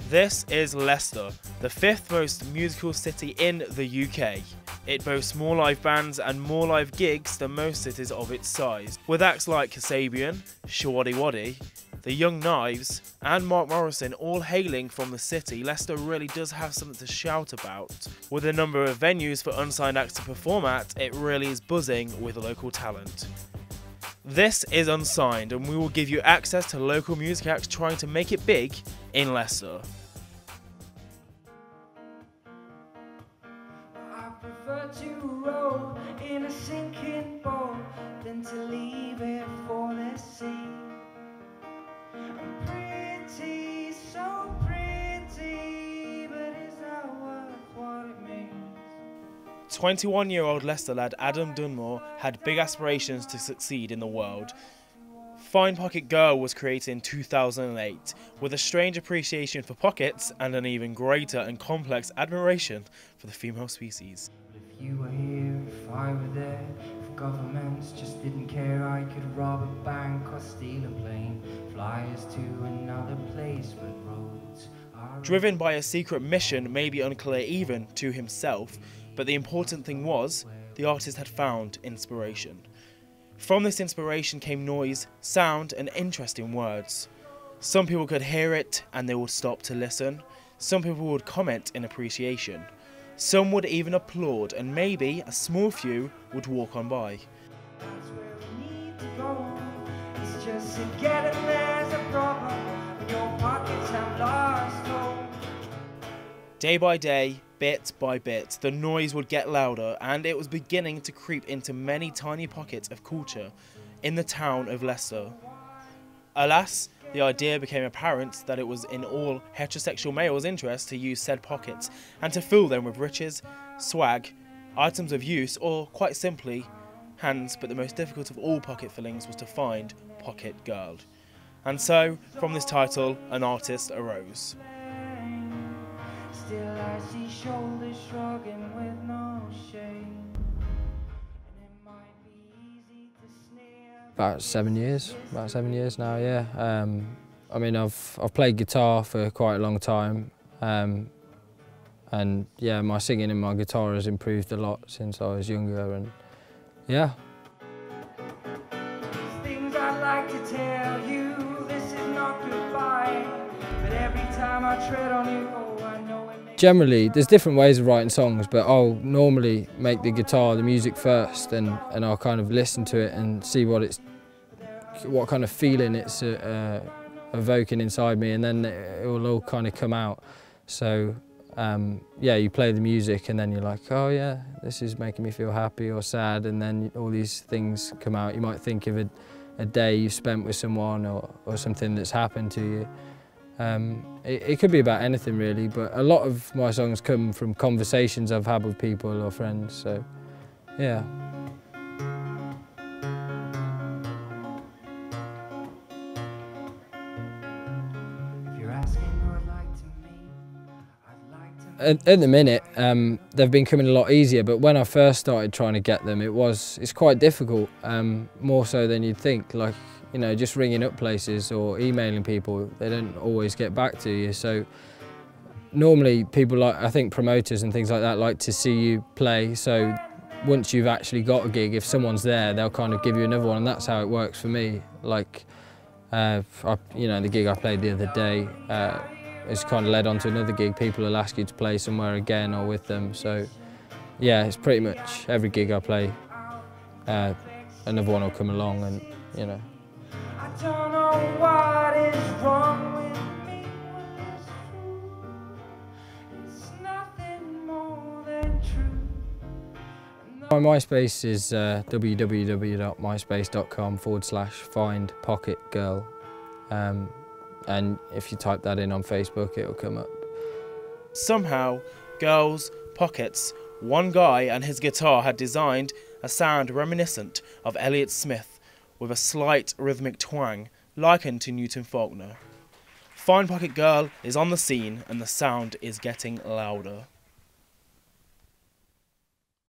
This is Leicester, the 5th most musical city in the UK. It boasts more live bands and more live gigs than most cities of its size, with acts like Kasabian, Shawaddy Waddy, The Young Knives and Mark Morrison all hailing from the city. Leicester really does have something to shout about. With a number of venues for unsigned acts to perform at, it really is buzzing with local talent. This is Unsigned, and we will give you access to local music acts trying to make it big in Leicester. I prefer to roll in a sinking boat than to leave it for the sea. I'm pretty, so pretty, but is that worth what it means? 21-year-old Leicester lad Adam Dunmore had big aspirations to succeed in the world. Fine Pocket Girl was created in 2008, with a strange appreciation for pockets and an even greater and complex admiration for the female species. If you were here, if I were there, if governments just didn't care, I could rob a bank or steal a plane, fly us to another place, but roads are... Driven by a secret mission, maybe unclear even to himself, but the important thing was, the artist had found inspiration. From this inspiration came noise, sound and interesting words. Some people could hear it and they would stop to listen. Some people would comment in appreciation. Some would even applaud, and maybe a small few would walk on by. That's where we need to go. It's just to get it, there's a problem when your pockets have lost hope. Day by day, bit by bit, the noise would get louder, and it was beginning to creep into many tiny pockets of culture in the town of Leicester. Alas, the idea became apparent that it was in all heterosexual males' interest to use said pockets and to fill them with riches, swag, items of use, or quite simply, hands. But the most difficult of all pocket fillings was to find Pocket Girl. And so, from this title, an artist arose. Still I see shoulders shrugging with no shame. And it might be easy to sneer. About 7 years now, yeah. I mean, I've played guitar for quite a long time, and yeah, my singing and my guitar has improved a lot since I was younger, and yeah. There's things I'd like to tell you, this is not goodbye, but every time I tread on you, oh, I know it makes... Generally, there's different ways of writing songs, but I'll normally make the guitar, the music first, and I'll kind of listen to it and see what kind of feeling it's evoking inside me, and then it will all kind of come out. So yeah, you play the music and then you're like, oh yeah, this is making me feel happy or sad, and then all these things come out. You might think of a day you've spent with someone or something that's happened to you. It could be about anything really, but a lot of my songs come from conversations I've had with people or friends, so yeah. If you're asking who I'd like to meet, I'd like to... At the minute, they've been coming a lot easier, but when I first started trying to get them, it's quite difficult, more so than you'd think. Like, you know, just ringing up places or emailing people, they don't always get back to you. So normally people, like, I think promoters and things like that, like to see you play. So once you've actually got a gig, if someone's there, they'll kind of give you another one, and that's how it works for me. Like, you know, the gig I played the other day, it's kind of led on to another gig. People will ask you to play somewhere again or with them. So yeah, it's pretty much every gig I play, another one will come along, and you know. I don't know what is wrong with me when it's true. It's nothing more than true. My MySpace is www.myspace.com/findpocketgirl, and if you type that in on Facebook, it'll come up. Somehow, girls, pockets, one guy and his guitar had designed a sound reminiscent of Elliott Smith, with a slight rhythmic twang likened to Newton Faulkner. Fine Pocket Girl is on the scene and the sound is getting louder.